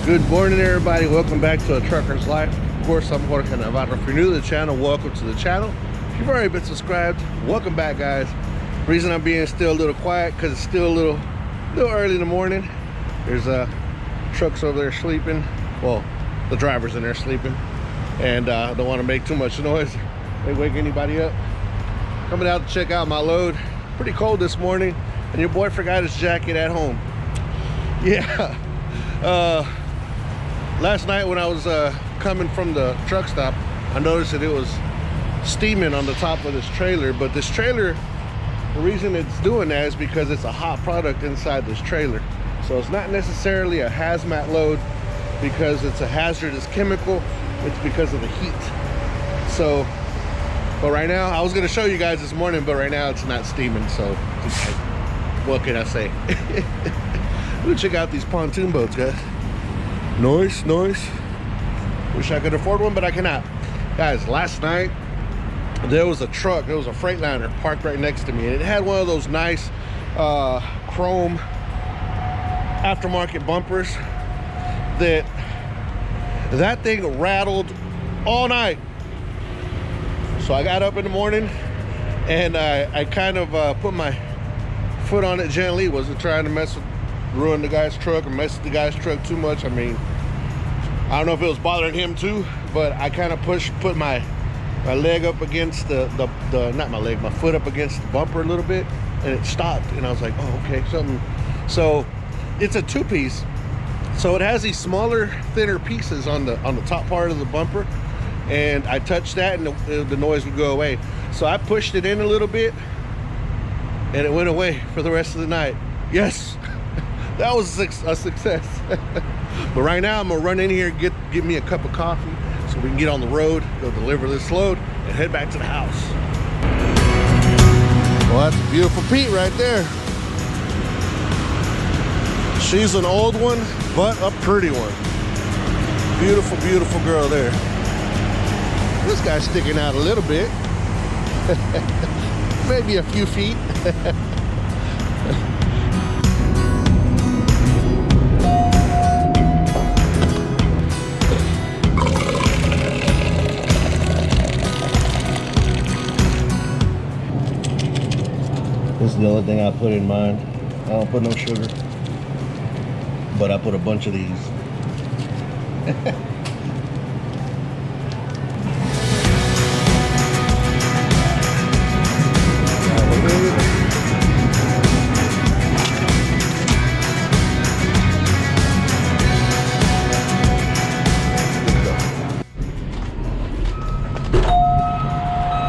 Good morning, everybody. Welcome back to A Trucker's Life. Of course, I'm Jorge Navarro. If you're new to the channel, welcome to the channel. If you've already been subscribed, welcome back, guys. Reason I'm being still a little quiet because it's still a little early in the morning. There's trucks over there sleeping. Well, the driver's in there sleeping, and don't want to make too much noise. They wake anybody up. Coming out to check out my load. Pretty cold this morning, and your boy forgot his jacket at home. Yeah. Last night when I was coming from the truck stop, I noticed that it was steaming on the top of this trailer. But this trailer, the reason it's doing that is because it's a hot product inside this trailer. So it's not necessarily a hazmat load because it's a hazardous chemical. It's because of the heat. So, but right now, I was going to show you guys this morning, but right now it's not steaming. So what can I say? Let's check out these pontoon boats, guys. Nice. Wish I could afford one, but I cannot. Guys, last night there was a truck, there was a Freightliner parked right next to me, and it had one of those nice chrome aftermarket bumpers that thing rattled all night. So I got up in the morning and I kind of put my foot on it gently. Wasn't trying to ruin the guy's truck or mess with the guy's truck too much. I mean, I don't know if it was bothering him too, but I kind of put my leg up against my foot up against the bumper a little bit, and it stopped. And I was like, oh, okay, something. So it's a two-piece, so it has these smaller, thinner pieces on the top part of the bumper, and I touched that, and the noise would go away. So I pushed it in a little bit, and it went away for the rest of the night. Yes. That was a success. But right now I'm gonna run in here and get me a cup of coffee so we can get on the road, go deliver this load, and head back to the house. Well, that's a beautiful Pete right there. She's an old one, but a pretty one. Beautiful, beautiful girl there. This guy's sticking out a little bit. Maybe a few feet. This is the only thing I put in mine. I don't put no sugar, but I put a bunch of these.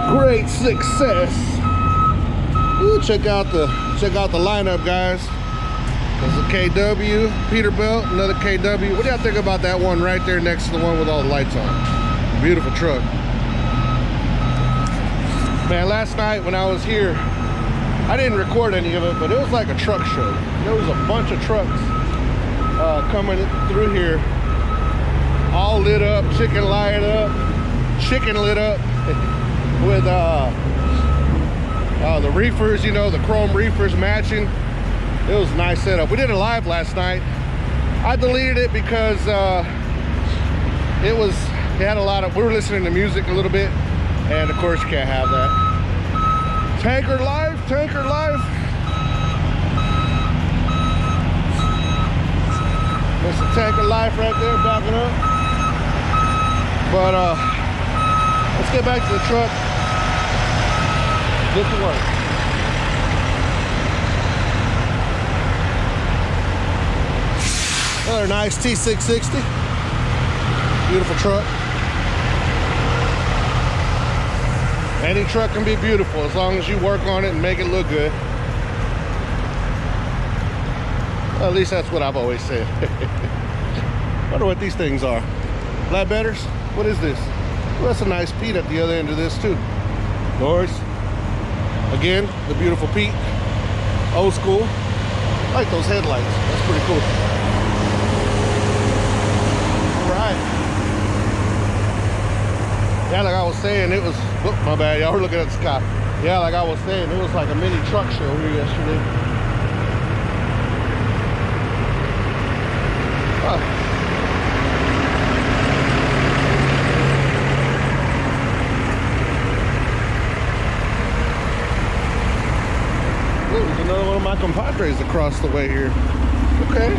Great success. Ooh, check out the lineup, guys. There's a KW, Peterbilt, another KW. What do y'all think about that one right there next to the one with all the lights on? Beautiful truck. Man, last night when I was here, I didn't record any of it, but it was like a truck show. There was a bunch of trucks coming through here, all lit up, chicken lit up with the reefers, you know, the chrome reefers matching. It was a nice setup. We did it live last night. I deleted it because we were listening to music a little bit, and of course you can't have that. Tanker life. Mr. Tanker life right there, backing up. But let's get back to the truck. Get to work. Another nice T660. Beautiful truck. Any truck can be beautiful as long as you work on it and make it look good. Well, at least that's what I've always said. Wonder what these things are. Flatbedders? What is this? Well, that's a nice Pete at the other end of this too. Nice. Again, the beautiful Pete, old school. I like those headlights, that's pretty cool. All right. Yeah, like I was saying, it was, oh, my bad, y'all were looking at the sky. Yeah, like I was saying, it was like a mini truck show here yesterday. my compadres across the way here. Okay.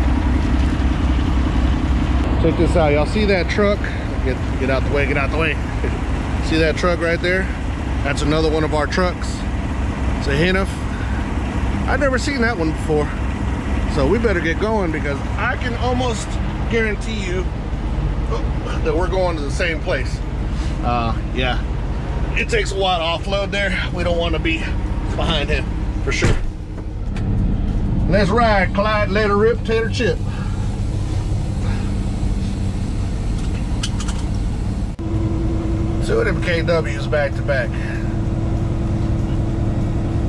Check this out. Y'all see that truck? Get out the way, get out the way. See that truck right there? That's another one of our trucks. It's a Hennef. I've never seen that one before. So we better get going, because I can almost guarantee you that we're going to the same place. Yeah, it takes a while to offload there. We don't want to be behind him, for sure. Let's ride, Clyde, let her rip, tater chip. Two of them KWs back to back.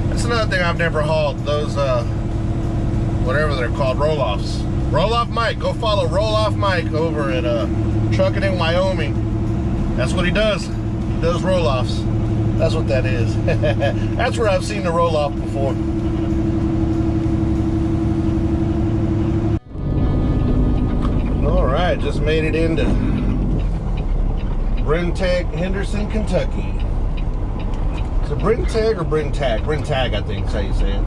That's another thing I've never hauled, those whatever they're called, roll-offs. Roll-off Mike, go follow Roll-Off Mike over at Trucking in Wyoming. That's what he does. He does roll-offs. That's what that is. That's where I've seen the roll-off before. All right, just made it into Brentag, Henderson, Kentucky. Is it Brentag or Brentag? Brentag, I think is how you say it.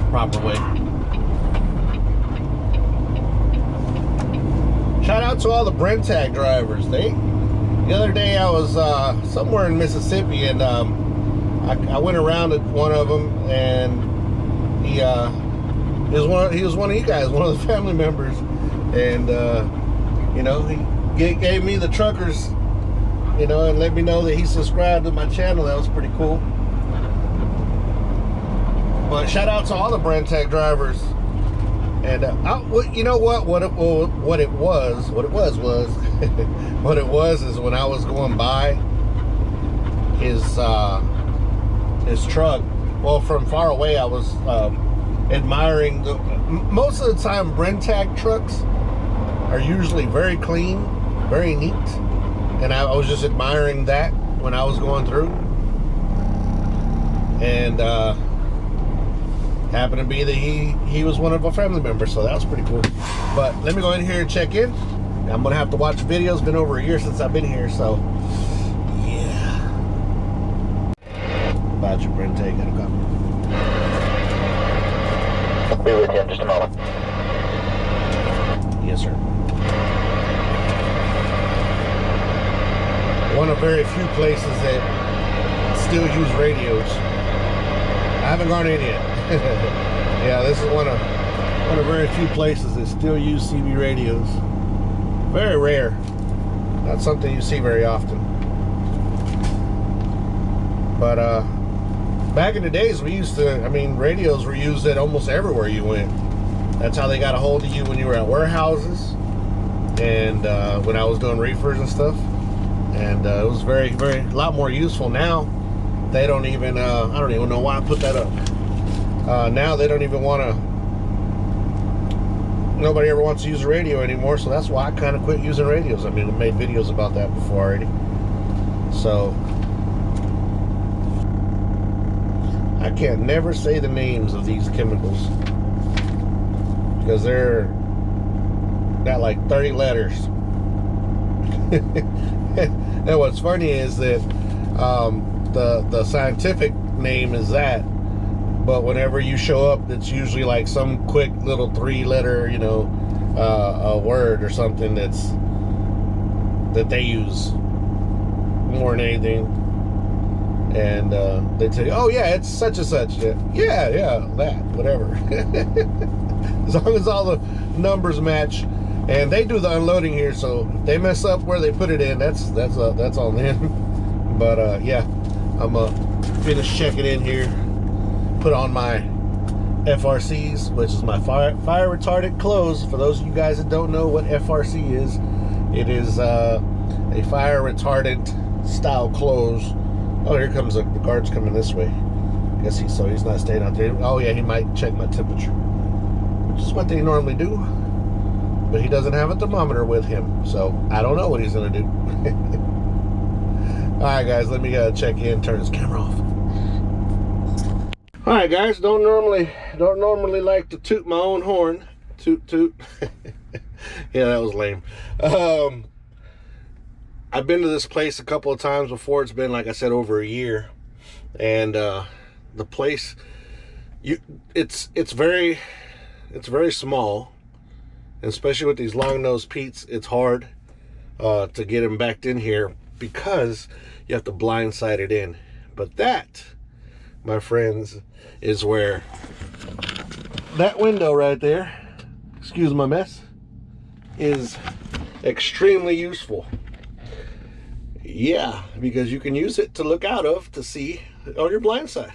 Proper way. Shout out to all the Brentag drivers. The other day I was somewhere in Mississippi, and I went around at one of them, and he was one of you guys, one of the family members, and you know, he gave me the truckers, you know, and let me know that he subscribed to my channel. That was pretty cool. But shout out to all the Brentag drivers. And you know what? What it was is when I was going by his truck. Well, from far away, I was admiring most of the time. Brentag trucks are usually very clean, very neat, and I was just admiring that when I was going through. And happened to be that he was one of our family members, so that was pretty cool. But let me go in here and check in. I'm gonna have to watch videos. Been over a year since I've been here, so yeah. About your Brentag, gotta go. I'll be with you in just a moment. Yes, sir. One of very few places that still use radios. I haven't gone in yet. Yeah, this is one of very few places that still use CB radios. Very rare. Not something you see very often. But back in the days, we used to, I mean, radios were used at almost everywhere you went. That's how they got a hold of you when you were at warehouses, and when I was doing reefers and stuff. And it was a lot more useful. Now they don't even I don't even know why I put that up. Now they don't even want to, nobody ever wants to use a radio anymore, so that's why I kind of quit using radios. I mean, I made videos about that before already. So I can't never say the names of these chemicals, because they're got like 30 letters. And what's funny is that the scientific name is that, but whenever you show up, it's usually like some quick little 3-letter, you know, a word or something that they use more than anything. And they tell you, oh yeah, it's such and such. Yeah, that, whatever. As long as all the numbers match. And they do the unloading here, so if they mess up where they put it in, that's on them. But yeah, I'm gonna finish checking in here. Put on my FRCs, which is my fire retardant clothes. For those of you guys that don't know what FRC is, it is a fire retardant style clothes. Oh, here comes the guard's coming this way. I guess he's not staying out there. Oh yeah, he might check my temperature, which is what they normally do. But he doesn't have a thermometer with him, so I don't know what he's gonna do. All right, guys, let me check in. Turn this camera off. All right, guys, don't normally like to toot my own horn. Toot toot. Yeah, that was lame. I've been to this place a couple of times before. It's been, like I said, over a year, and the place, it's very small, and especially with these long nose Pete's, it's hard to get them backed in here because you have to blindside it in. But that, my friends, is where that window right there, excuse my mess, is extremely useful. Yeah, because you can use it to look out of to see on your blind side.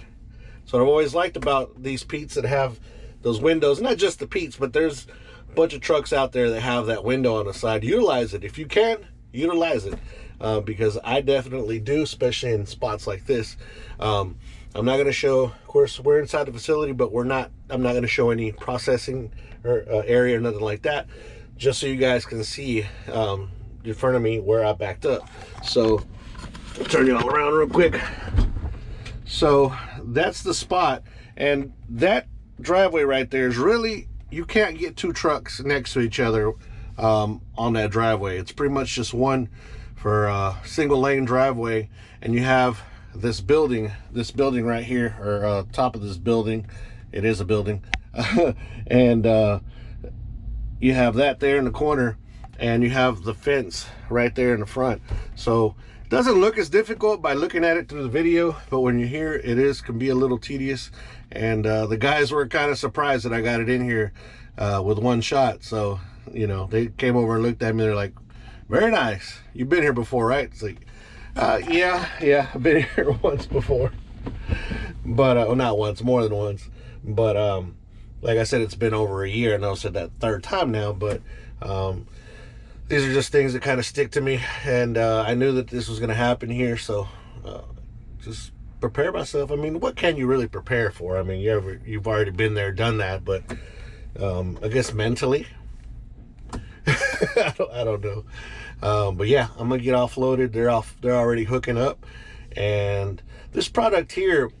So what I've always liked about these Pete's that have those windows, not just the Pete's, but there's a bunch of trucks out there that have that window on the side. Utilize it. If you can, utilize it. Because I definitely do, especially in spots like this. I'm not going to show, of course, we're inside the facility, but I'm not going to show any processing or area or nothing like that, just so you guys can see in front of me where I backed up. So I'll turn you all around real quick. So that's the spot, and that driveway right there is really, you can't get two trucks next to each other on that driveway. It's pretty much just one for a single lane driveway, and you have this building right here, or top of this building. It is a building. And you have that there in the corner, and you have the fence right there in the front. So it doesn't look as difficult by looking at it through the video, but when you're here, it can be a little tedious. And the guys were kind of surprised that I got it in here with one shot. So, you know, they came over and looked at me. They're like, very nice. You've been here before, right? It's like, yeah, I've been here once before. But, well, not once, more than once. But, like I said, it's been over a year, and I said that third time now. But these are just things that kind of stick to me, and I knew that this was going to happen here, so just prepare myself. I mean, what can you really prepare for? I mean, you've already been there, done that, but I guess mentally, I don't know. But yeah, I'm gonna get offloaded. They're already hooking up, and this product here,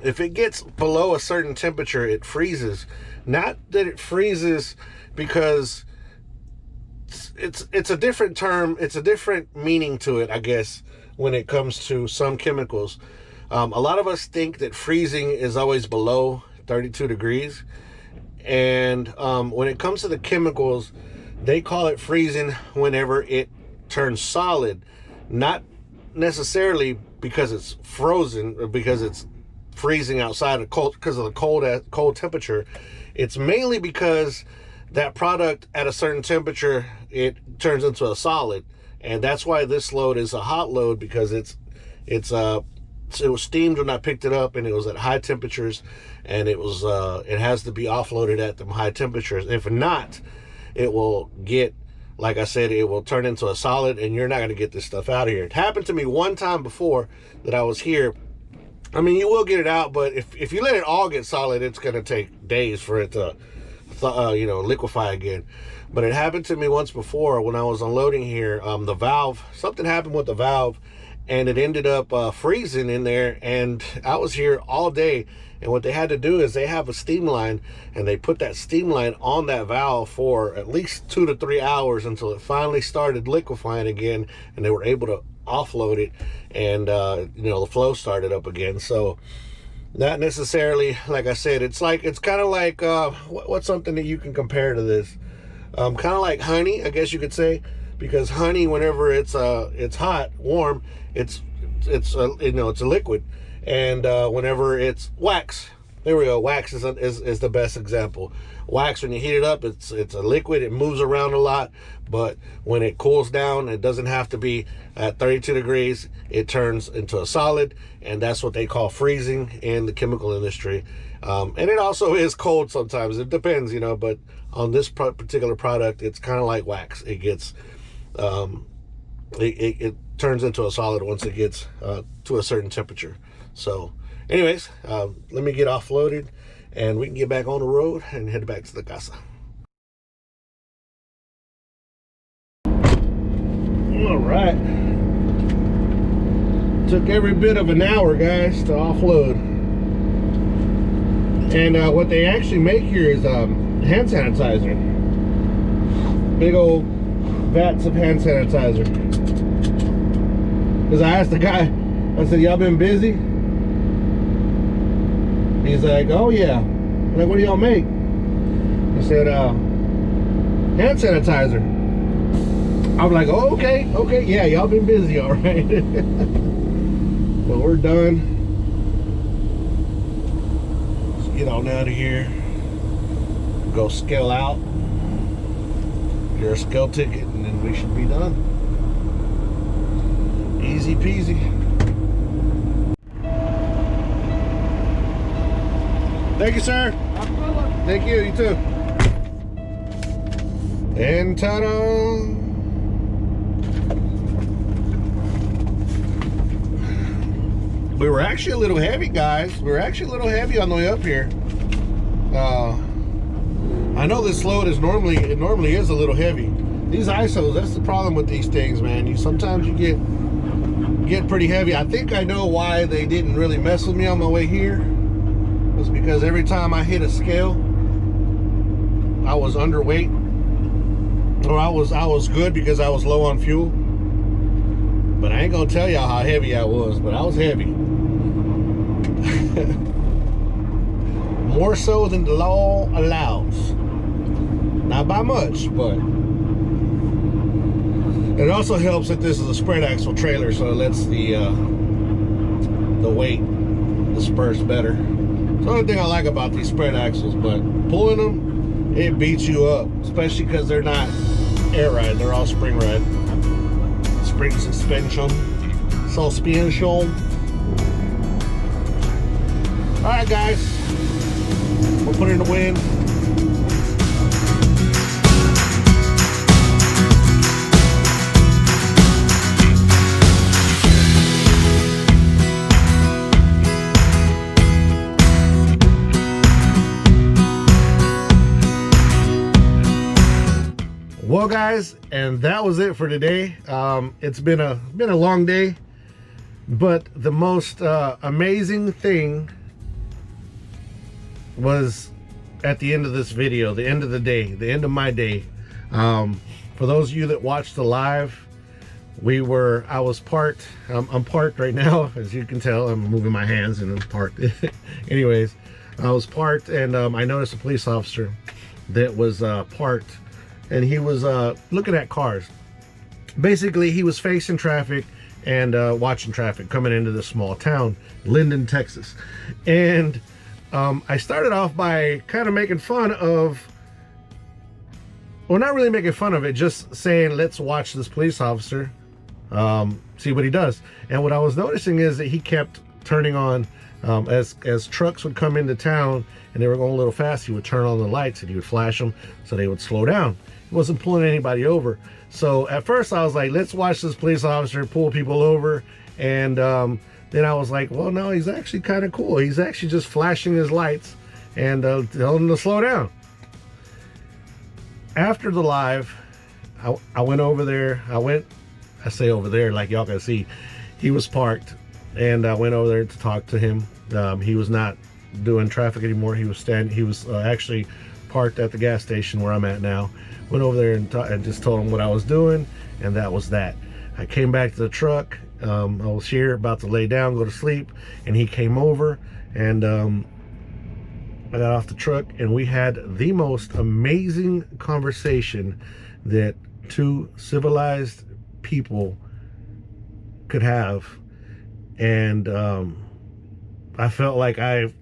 if it gets below a certain temperature, it freezes. Not that it freezes because it's a different term. It's a different meaning to it, I guess, when it comes to some chemicals. A lot of us think that freezing is always below 32 degrees. And when it comes to the chemicals, they call it freezing whenever it turns solid. Not necessarily because it's frozen or because it's freezing outside of cold, because of the cold temperature. It's mainly because that product at a certain temperature, it turns into a solid. And that's why this load is a hot load, because it was steamed when I picked it up, and it was at high temperatures, and it has to be offloaded at them high temperatures. If not, it will get, like I said, it will turn into a solid, and you're not going to get this stuff out of here. It happened to me one time before that I was here. I mean, you will get it out, but if you let it all get solid, it's going to take days for it to liquefy again. But it happened to me once before when I was unloading here. The valve, something happened with the valve, and it ended up freezing in there, and I was here all day. And what they had to do is they have a steam line, and they put that steam line on that valve for at least 2 to 3 hours until it finally started liquefying again, and they were able to offload it, and the flow started up again. So not necessarily, like I said, it's kind of like what's something that you can compare to this? Kind of like honey, I guess you could say, because honey, whenever it's hot, warm, it's a liquid. And whenever it's wax, there we go, wax is the best example. Wax, when you heat it up, it's a liquid, it moves around a lot, but when it cools down, it doesn't have to be at 32 degrees, it turns into a solid, and that's what they call freezing in the chemical industry. And it also is cold sometimes, it depends, but on this particular product, it's kind of like wax. It gets it turns into a solid once it gets to a certain temperature. So anyways, let me get offloaded, and we can get back on the road and head back to the casa. All right, took every bit of an hour, guys, to offload. And what they actually make here is hand sanitizer. Big old vats of hand sanitizer. Because I asked the guy, I said, y'all been busy? He's like, oh yeah. I'm like, what do y'all make? I said, hand sanitizer. I'm like, oh, okay, yeah, y'all been busy, all right. But we're done. Let's get on out of here. Go scale out. Get our scale ticket, and then we should be done. Easy peasy. Thank you, sir. Thank you, you too. And ta-da! We were actually a little heavy, guys. We were actually a little heavy on the way up here. I know this load is normally is a little heavy. These ISOs, that's the problem with these things, man. Sometimes you get pretty heavy. I think I know why they didn't really mess with me on my way here. It was because every time I hit a scale, I was underweight, or I was good because I was low on fuel. But I ain't gonna tell y'all how heavy I was, but I was heavy. More so than the law allows. Not by much, but it also helps that this is a spread axle trailer, so it lets the weight disperse better. It's the only thing I like about these spread axles, but pulling them, it beats you up, especially because they're not air ride, they're all spring ride. Spring suspension. Alright guys, we'll put it in the wind. Well guys, and that was it for today. It's been a long day, but the most amazing thing was at the end of this video, the end of the day, the end of my day. For those of you that watched the live, I was parked. I'm parked right now, as you can tell. I'm moving my hands and I'm parked. Anyways, I was parked, and I noticed a police officer that was parked, and he was looking at cars. Basically, he was facing traffic and watching traffic coming into this small town, Linden, Texas. And I started off by kind of making fun of, well, not really making fun of it, just saying, let's watch this police officer, see what he does. And what I was noticing is that he kept turning on, as trucks would come into town and they were going a little fast, he would turn on the lights and he would flash them so they would slow down. He wasn't pulling anybody over. So at first I was like, let's watch this police officer pull people over. And then I was like, well, no, he's actually kind of cool. He's actually just flashing his lights and telling them to slow down. After the live, I went over there. I say over there like y'all can see. He was parked, and I went over there to talk to him. He was not doing traffic anymore. He was actually parked at the gas station where I'm at now. Went over there and just told him what I was doing, and that was that. I came back to the truck. I was here about to lay down, go to sleep, and he came over, and I got off the truck, and we had the most amazing conversation that two civilized people could have. And I felt like I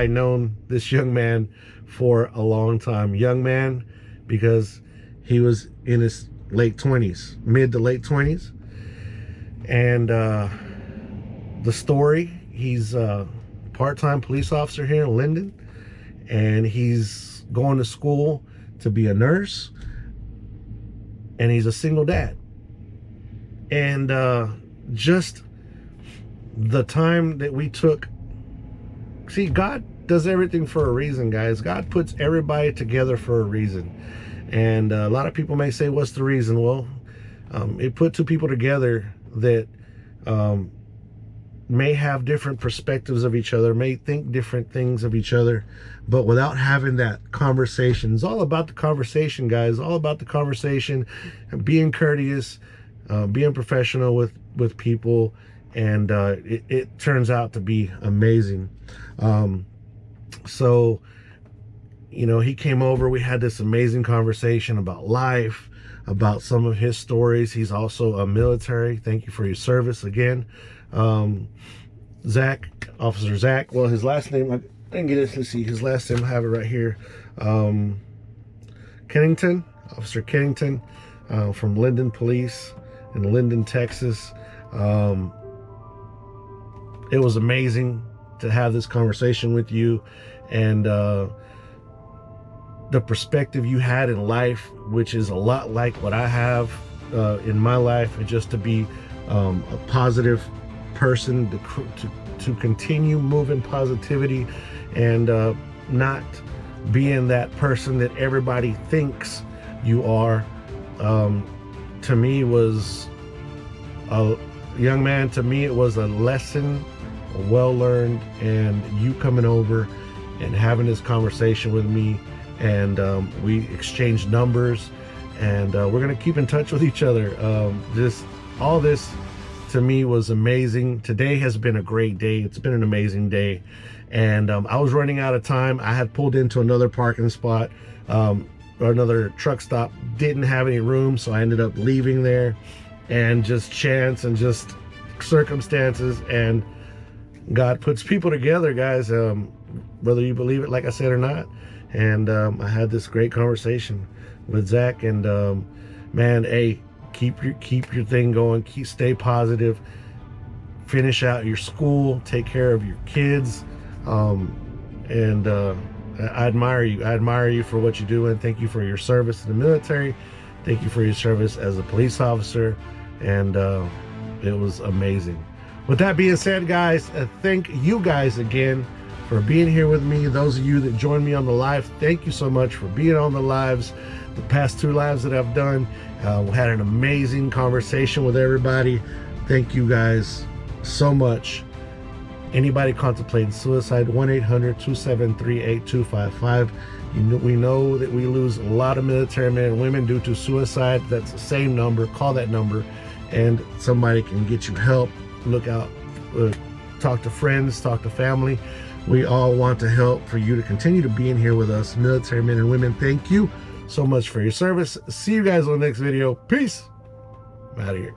known this young man for a long time. Young man because he was in his late 20s, mid to late 20s. And the story, he's a part-time police officer here in Linden, and he's going to school to be a nurse, and he's a single dad. And just the time that we took, see, God does everything for a reason, guys. God puts everybody together for a reason. And a lot of people may say, what's the reason? Well, it put two people together that may have different perspectives of each other, may think different things of each other, but without having that conversation. It's all about the conversation, guys. All about the conversation, being courteous, being professional with people, and it turns out to be amazing. So, you know, he came over, we had this amazing conversation about life, about some of his stories. He's also a military. Thank you for your service again. Zach, Officer Zach, well, his last name, I didn't get it, let's see, his last name, I have it right here. Kennington, Officer Kennington, from Linden Police in Linden, Texas. It was amazing to have this conversation with you, and the perspective you had in life, which is a lot like what I have in my life, and just to be a positive person, to continue moving positivity, and not being that person that everybody thinks you are. To me was a young man, to me it was a lesson well learned, and you coming over and having this conversation with me, and we exchanged numbers, and we're gonna keep in touch with each other. All this to me was amazing. Today has been a great day. It's been an amazing day, and I was running out of time. I had pulled into another parking spot, or another truck stop, didn't have any room, so I ended up leaving there, and just chance and just circumstances, and God puts people together, guys, whether you believe it, like I said, or not. And I had this great conversation with Zach, and man, hey, keep your thing going, stay positive, finish out your school, take care of your kids, and I admire you for what you do, and thank you for your service in the military. Thank you for your service as a police officer, and it was amazing. With that being said, guys, thank you guys again for being here with me. Those of you that joined me on the live, thank you so much for being on the lives. The past 2 lives that I've done, we had an amazing conversation with everybody. Thank you guys so much. Anybody contemplating suicide, 1-800-273-8255. We know that we lose a lot of military men and women due to suicide. That's the same number. Call that number, and somebody can get you help. Look out, talk to friends, talk to family. We all want to help for you to continue to be in here with us, military men and women. Thank you so much for your service. See you guys on the next video. Peace. I'm out of here.